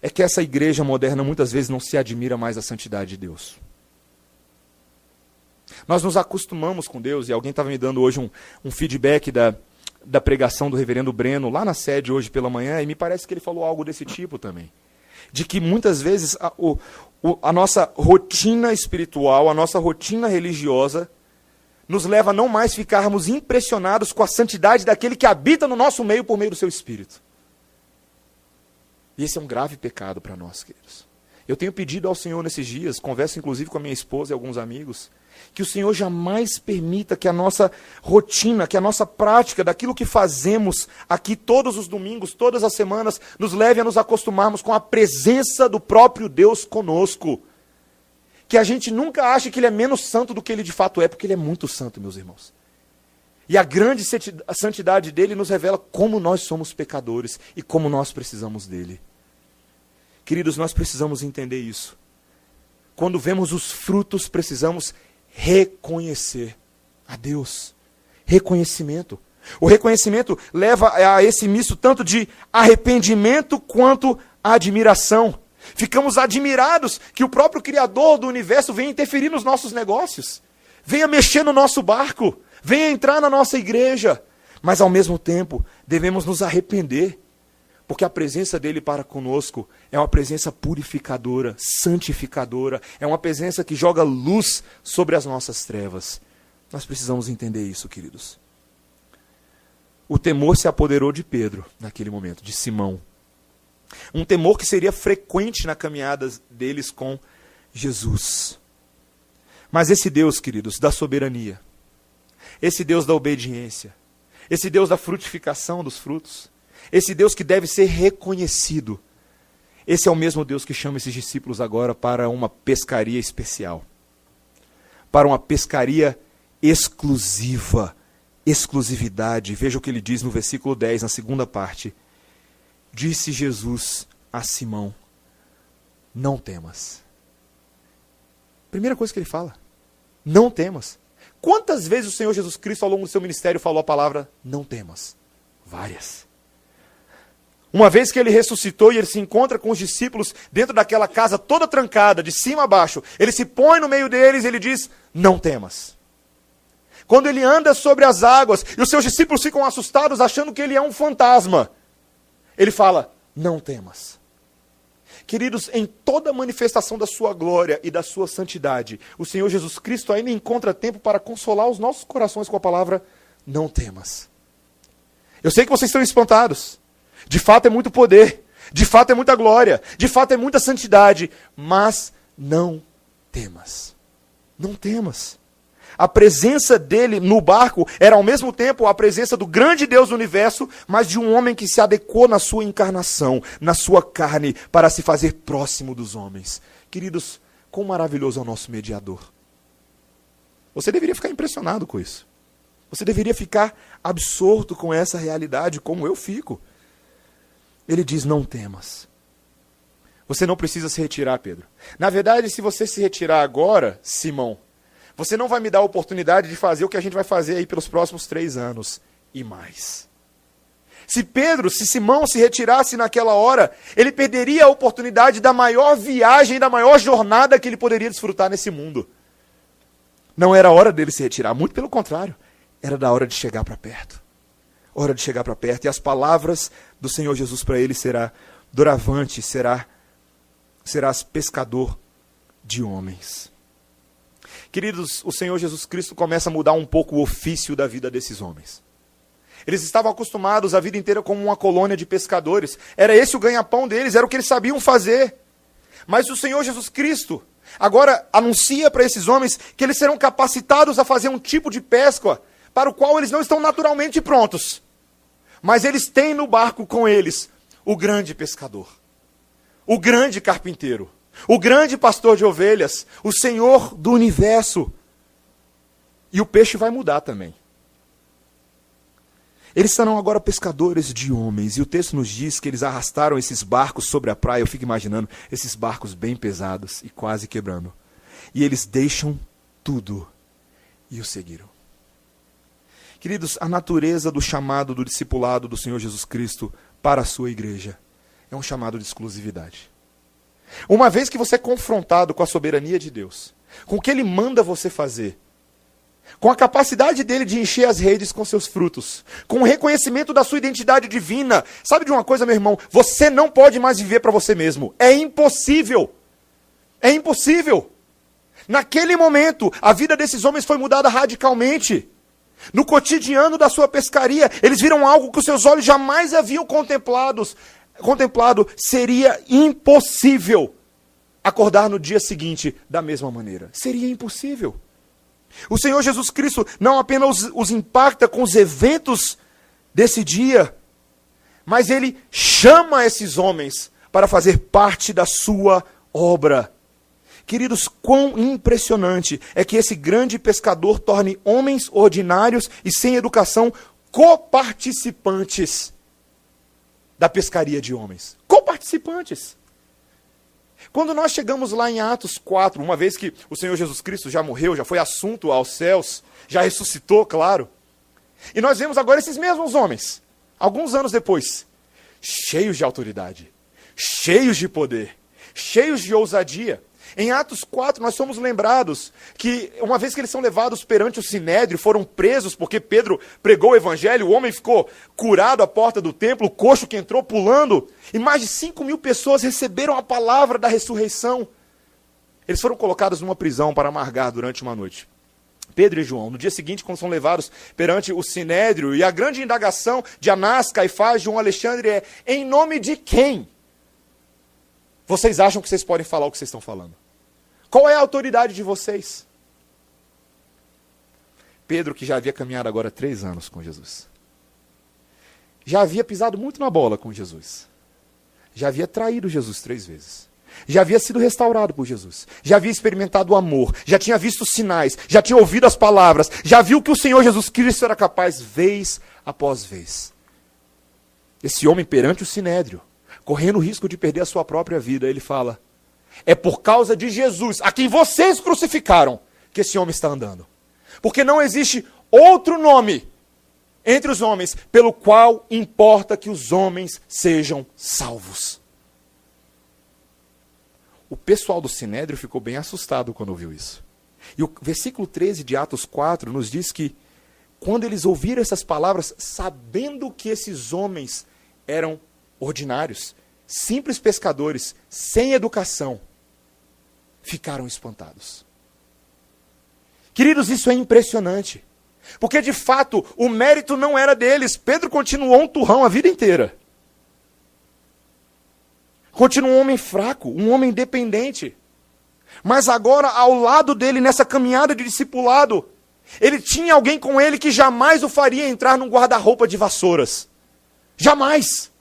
é que essa igreja moderna muitas vezes não se admira mais a santidade de Deus. Nós nos acostumamos com Deus, e alguém estava me dando hoje um feedback da pregação do reverendo Breno, lá na sede hoje pela manhã, e me parece que ele falou algo desse tipo também. De que muitas vezes a nossa rotina espiritual, a nossa rotina religiosa, nos leva a não mais ficarmos impressionados com a santidade daquele que habita no nosso meio por meio do seu Espírito. E esse é um grave pecado para nós, queridos. Eu tenho pedido ao Senhor nesses dias, converso inclusive com a minha esposa e alguns amigos, que o Senhor jamais permita que a nossa rotina, que a nossa prática daquilo que fazemos aqui todos os domingos, todas as semanas, nos leve a nos acostumarmos com a presença do próprio Deus conosco. Que a gente nunca ache que Ele é menos santo do que Ele de fato é, porque Ele é muito santo, meus irmãos. E a grande santidade dEle nos revela como nós somos pecadores e como nós precisamos dEle. Queridos, nós precisamos entender isso. Quando vemos os frutos, precisamos reconhecer a Deus. Reconhecimento. O reconhecimento leva a esse misto tanto de arrependimento quanto admiração. Ficamos admirados que o próprio Criador do universo venha interferir nos nossos negócios. Venha mexer no nosso barco. Venha entrar na nossa igreja. Mas ao mesmo tempo, devemos nos arrepender. Porque a presença dele para conosco é uma presença purificadora, santificadora. É uma presença que joga luz sobre as nossas trevas. Nós precisamos entender isso, queridos. O temor se apoderou de Pedro naquele momento, de Simão. Um temor que seria frequente na caminhada deles com Jesus. Mas esse Deus, queridos, da soberania, esse Deus da obediência, esse Deus da frutificação dos frutos, esse Deus que deve ser reconhecido, esse é o mesmo Deus que chama esses discípulos agora para uma pescaria especial. Para uma pescaria exclusiva. Exclusividade. Veja o que ele diz no versículo 10, na segunda parte. Disse Jesus a Simão, não temas. Primeira coisa que ele fala, não temas. Quantas vezes o Senhor Jesus Cristo ao longo do seu ministério falou a palavra não temas? Várias. Uma vez que ele ressuscitou e ele se encontra com os discípulos dentro daquela casa toda trancada, de cima a baixo, ele se põe no meio deles e ele diz, não temas. Quando ele anda sobre as águas e os seus discípulos ficam assustados achando que ele é um fantasma, ele fala, não temas. Queridos, em toda manifestação da sua glória e da sua santidade, o Senhor Jesus Cristo ainda encontra tempo para consolar os nossos corações com a palavra, não temas. Eu sei que vocês estão espantados. De fato é muito poder, de fato é muita glória, de fato é muita santidade, mas não temas. Não temas. A presença dele no barco era ao mesmo tempo a presença do grande Deus do universo, mas de um homem que se adequou na sua encarnação, na sua carne, para se fazer próximo dos homens. Queridos, quão maravilhoso é o nosso mediador. Você deveria ficar impressionado com isso. Você deveria ficar absorto com essa realidade, como eu fico. Ele diz, não temas. Você não precisa se retirar, Pedro. Na verdade, se você se retirar agora, Simão, você não vai me dar a oportunidade de fazer o que a gente vai fazer aí pelos próximos 3 anos e mais. Se Simão se retirasse naquela hora, ele perderia a oportunidade da maior viagem, da maior jornada que ele poderia desfrutar nesse mundo. Não era a hora dele se retirar, muito pelo contrário, era da hora de chegar para perto. Hora de chegar para perto, e as palavras do Senhor Jesus para ele será, doravante, serás pescador de homens. Queridos, o Senhor Jesus Cristo começa a mudar um pouco o ofício da vida desses homens. Eles estavam acostumados a vida inteira como uma colônia de pescadores. Era esse o ganha-pão deles, era o que eles sabiam fazer. Mas o Senhor Jesus Cristo agora anuncia para esses homens que eles serão capacitados a fazer um tipo de pesca para o qual eles não estão naturalmente prontos. Mas eles têm no barco com eles o grande pescador, o grande carpinteiro, o grande pastor de ovelhas, o Senhor do universo. E o peixe vai mudar também. Eles serão agora pescadores de homens. E o texto nos diz que eles arrastaram esses barcos sobre a praia. Eu fico imaginando esses barcos bem pesados e quase quebrando. E eles deixam tudo e o seguiram. Queridos, a natureza do chamado do discipulado do Senhor Jesus Cristo para a sua igreja é um chamado de exclusividade. Uma vez que você é confrontado com a soberania de Deus, com o que Ele manda você fazer, com a capacidade dele de encher as redes com seus frutos, com o reconhecimento da sua identidade divina, sabe de uma coisa, meu irmão? Você não pode mais viver para você mesmo. É impossível. É impossível. Naquele momento, a vida desses homens foi mudada radicalmente. No cotidiano da sua pescaria, eles viram algo que os seus olhos jamais haviam contemplado. Seria impossível acordar no dia seguinte da mesma maneira? Seria impossível. O Senhor Jesus Cristo não apenas os impacta com os eventos desse dia, mas Ele chama esses homens para fazer parte da sua obra. Queridos, quão impressionante é que esse grande pescador torne homens ordinários e sem educação coparticipantes da pescaria de homens. Coparticipantes. Quando nós chegamos lá em Atos 4, uma vez que o Senhor Jesus Cristo já morreu, já foi assunto aos céus, já ressuscitou, claro, e nós vemos agora esses mesmos homens, alguns anos depois, cheios de autoridade, cheios de poder, cheios de ousadia. Em Atos 4, nós somos lembrados que, uma vez que eles são levados perante o Sinédrio, foram presos porque Pedro pregou o evangelho, o homem ficou curado à porta do templo, o coxo que entrou pulando, e mais de 5.000 pessoas receberam a palavra da ressurreição. Eles foram colocados numa prisão para amargar durante uma noite. Pedro e João, no dia seguinte, quando são levados perante o Sinédrio, e a grande indagação de Anás, Caifás, João Alexandre é: em nome de quem vocês acham que vocês podem falar o que vocês estão falando? Qual é a autoridade de vocês? Pedro, que já havia caminhado agora 3 anos com Jesus, já havia pisado muito na bola com Jesus, já havia traído Jesus 3 vezes, já havia sido restaurado por Jesus, já havia experimentado o amor, já tinha visto os sinais, já tinha ouvido as palavras, já viu que o Senhor Jesus Cristo era capaz vez após vez. Esse homem perante o Sinédrio, correndo o risco de perder a sua própria vida, ele fala: é por causa de Jesus, a quem vocês crucificaram, que esse homem está andando. Porque não existe outro nome entre os homens pelo qual importa que os homens sejam salvos. O pessoal do Sinédrio ficou bem assustado quando ouviu isso. E o versículo 13 de Atos 4 nos diz que, quando eles ouviram essas palavras, sabendo que esses homens eram ordinários, simples pescadores, sem educação, ficaram espantados. Queridos, isso é impressionante. Porque, de fato, o mérito não era deles. Pedro continuou um turrão a vida inteira. Continuou um homem fraco, um homem dependente. Mas agora, ao lado dele, nessa caminhada de discipulado, ele tinha alguém com ele que jamais o faria entrar num guarda-roupa de vassouras. Jamais.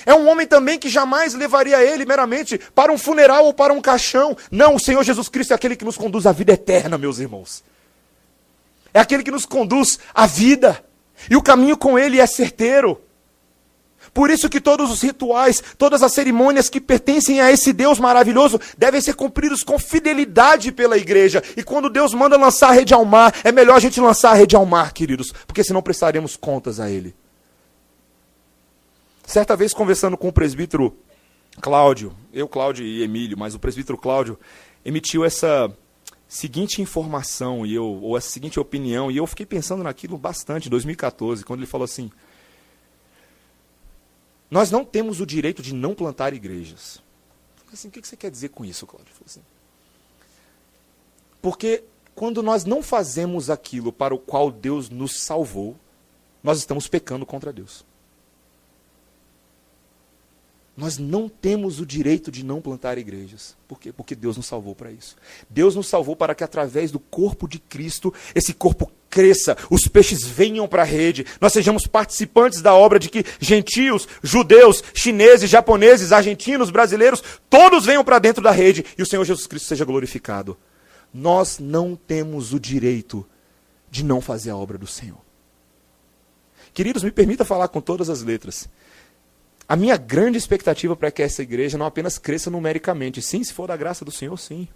É um homem também que jamais levaria ele meramente para um funeral ou para um caixão. Não, o Senhor Jesus Cristo é aquele que nos conduz à vida eterna, meus irmãos. É aquele que nos conduz à vida. E o caminho com ele é certeiro. Por isso que todos os rituais, todas as cerimônias que pertencem a esse Deus maravilhoso devem ser cumpridos com fidelidade pela igreja. E quando Deus manda lançar a rede ao mar, é melhor a gente lançar a rede ao mar, queridos, porque senão prestaremos contas a ele. Certa vez, conversando com o presbítero Cláudio, Cláudio e Emílio, mas o presbítero Cláudio emitiu essa seguinte informação, ou essa seguinte opinião, e eu fiquei pensando naquilo bastante, em 2014, quando ele falou assim: nós não temos o direito de não plantar igrejas. Eu falei assim: o que você quer dizer com isso, Cláudio? Ele falou assim: porque quando nós não fazemos aquilo para o qual Deus nos salvou, nós estamos pecando contra Deus. Nós não temos o direito de não plantar igrejas. Por quê? Porque Deus nos salvou para isso. Deus nos salvou para que, através do corpo de Cristo, esse corpo cresça, os peixes venham para a rede, nós sejamos participantes da obra de que gentios, judeus, chineses, japoneses, argentinos, brasileiros, todos venham para dentro da rede e o Senhor Jesus Cristo seja glorificado. Nós não temos o direito de não fazer a obra do Senhor. Queridos, me permita falar com todas as letras. A minha grande expectativa para que essa igreja não apenas cresça numericamente, sim, se for da graça do Senhor, sim.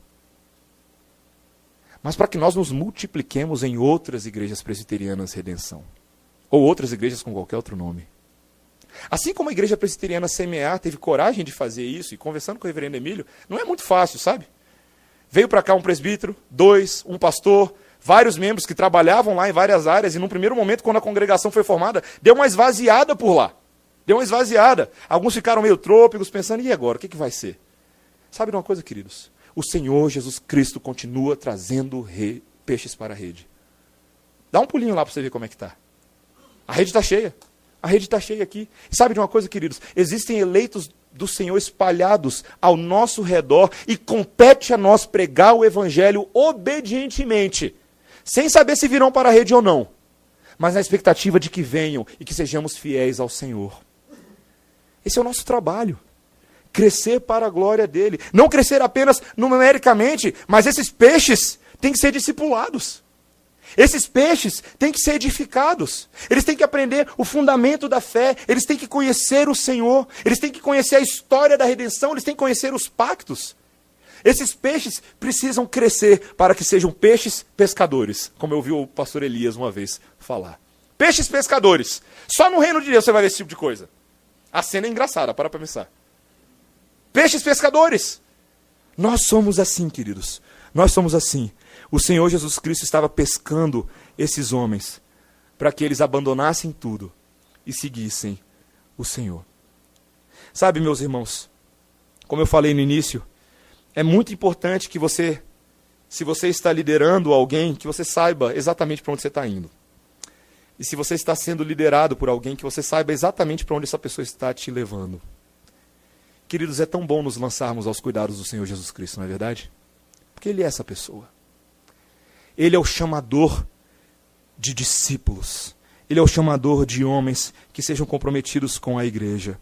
Mas para que nós nos multipliquemos em outras igrejas presbiterianas Redenção. Ou outras igrejas com qualquer outro nome. Assim como a igreja presbiteriana Semear teve coragem de fazer isso, e conversando com o reverendo Emílio, não é muito fácil, sabe? Veio para cá um presbítero, 2, um pastor, vários membros que trabalhavam lá em várias áreas, e num primeiro momento, quando a congregação foi formada, deu uma esvaziada por lá. Deu uma esvaziada. Alguns ficaram meio trôpegos, pensando: e agora? O que vai ser? Sabe de uma coisa, queridos? O Senhor Jesus Cristo continua trazendo peixes para a rede. Dá um pulinho lá para você ver como é que está. A rede está cheia. A rede está cheia aqui. E sabe de uma coisa, queridos? Existem eleitos do Senhor espalhados ao nosso redor e compete a nós pregar o evangelho obedientemente, sem saber se virão para a rede ou não, mas na expectativa de que venham e que sejamos fiéis ao Senhor. Esse é o nosso trabalho. Crescer para a glória dele. Não crescer apenas numericamente, mas esses peixes têm que ser discipulados. Esses peixes têm que ser edificados. Eles têm que aprender o fundamento da fé. Eles têm que conhecer o Senhor. Eles têm que conhecer a história da redenção. Eles têm que conhecer os pactos. Esses peixes precisam crescer para que sejam peixes pescadores, como eu ouvi o pastor Elias uma vez falar. Peixes pescadores. Só no reino de Deus você vai ver esse tipo de coisa. A cena é engraçada, para pensar. Peixes pescadores. Nós somos assim, queridos. Nós somos assim. O Senhor Jesus Cristo estava pescando esses homens para que eles abandonassem tudo e seguissem o Senhor. Sabe, meus irmãos, como eu falei no início, é muito importante que você, se você está liderando alguém, que você saiba exatamente para onde você está indo. E se você está sendo liderado por alguém, que você saiba exatamente para onde essa pessoa está te levando. Queridos, é tão bom nos lançarmos aos cuidados do Senhor Jesus Cristo, não é verdade? Porque Ele é essa pessoa. Ele é o chamador de discípulos. Ele é o chamador de homens que sejam comprometidos com a igreja.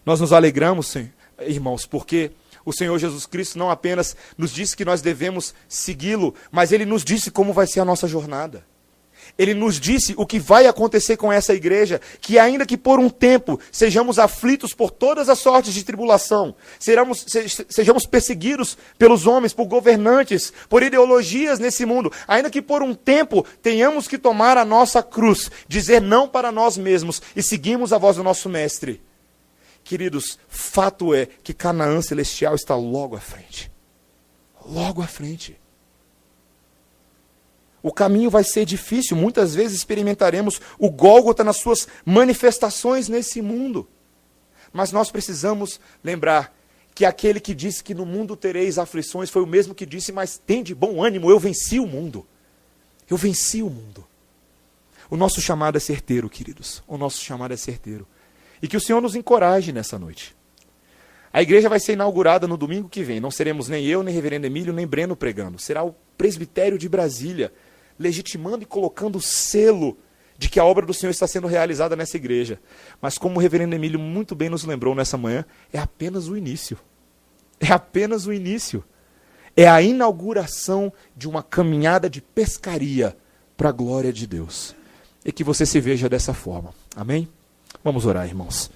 Nós nos alegramos, irmãos, porque o Senhor Jesus Cristo não apenas nos disse que nós devemos segui-lo, mas Ele nos disse como vai ser a nossa jornada. Ele nos disse o que vai acontecer com essa igreja, que ainda que por um tempo sejamos aflitos por todas as sortes de tribulação, sejamos perseguidos pelos homens, por governantes, por ideologias nesse mundo, ainda que por um tempo tenhamos que tomar a nossa cruz, dizer não para nós mesmos e seguirmos a voz do nosso Mestre. Queridos, fato é que Canaã Celestial está logo à frente. Logo à frente. O caminho vai ser difícil, muitas vezes experimentaremos o Gólgota nas suas manifestações nesse mundo. Mas nós precisamos lembrar que aquele que disse que no mundo tereis aflições foi o mesmo que disse, mas tende bom ânimo, eu venci o mundo. Eu venci o mundo. O nosso chamado é certeiro, queridos. O nosso chamado é certeiro. E que o Senhor nos encoraje nessa noite. A igreja vai ser inaugurada no domingo que vem. Não seremos nem eu, nem reverendo Emílio, nem Breno pregando. Será o presbitério de Brasília, legitimando e colocando o selo de que a obra do Senhor está sendo realizada nessa igreja. Mas como o reverendo Emílio muito bem nos lembrou nessa manhã, é apenas o início. É apenas o início. É a inauguração de uma caminhada de pescaria para a glória de Deus. E que você se veja dessa forma. Amém? Vamos orar, irmãos.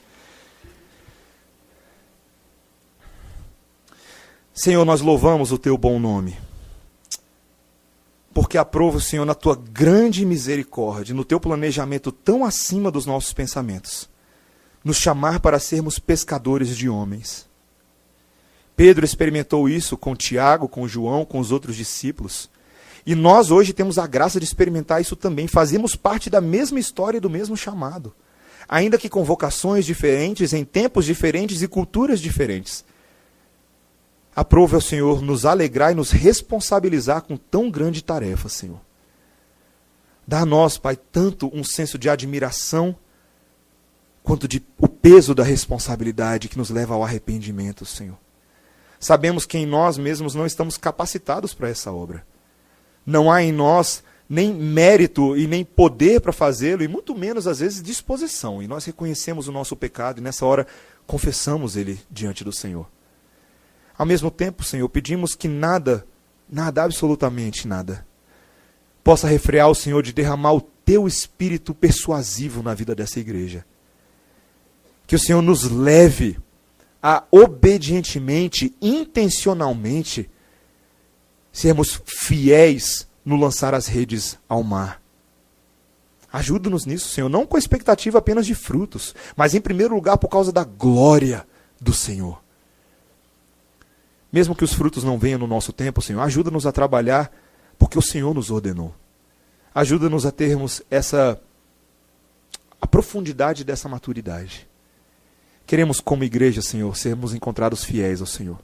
Senhor, nós louvamos o teu bom nome. Porque aprova, Senhor, na tua grande misericórdia, no teu planejamento tão acima dos nossos pensamentos, nos chamar para sermos pescadores de homens. Pedro experimentou isso com Tiago, com João, com os outros discípulos. E nós hoje temos a graça de experimentar isso também. Fazemos parte da mesma história e do mesmo chamado. Ainda que com vocações diferentes, em tempos diferentes e culturas diferentes. Aprove ao Senhor nos alegrar e nos responsabilizar com tão grande tarefa, Senhor. Dá a nós, Pai, tanto um senso de admiração, quanto de o peso da responsabilidade que nos leva ao arrependimento, Senhor. Sabemos que em nós mesmos não estamos capacitados para essa obra. Não há em nós nem mérito e nem poder para fazê-lo, e muito menos, às vezes, disposição. E nós reconhecemos o nosso pecado e nessa hora confessamos ele diante do Senhor. Ao mesmo tempo, Senhor, pedimos que nada, absolutamente nada, possa refrear o Senhor de derramar o teu espírito persuasivo na vida dessa igreja. Que o Senhor nos leve a obedientemente, intencionalmente, sermos fiéis no lançar as redes ao mar. Ajuda-nos nisso, Senhor, não com a expectativa apenas de frutos, mas em primeiro lugar por causa da glória do Senhor. Mesmo que os frutos não venham no nosso tempo, Senhor, ajuda-nos a trabalhar porque o Senhor nos ordenou. Ajuda-nos a termos a profundidade dessa maturidade. Queremos, como igreja, Senhor, sermos encontrados fiéis ao Senhor.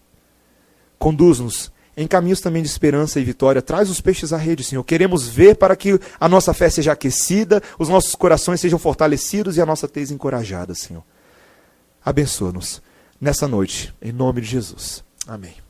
Conduz-nos em caminhos também de esperança e vitória. Traz os peixes à rede, Senhor. Queremos ver para que a nossa fé seja aquecida, os nossos corações sejam fortalecidos e a nossa tez encorajada, Senhor. abençoa-nos nessa noite, em nome de Jesus. Amém.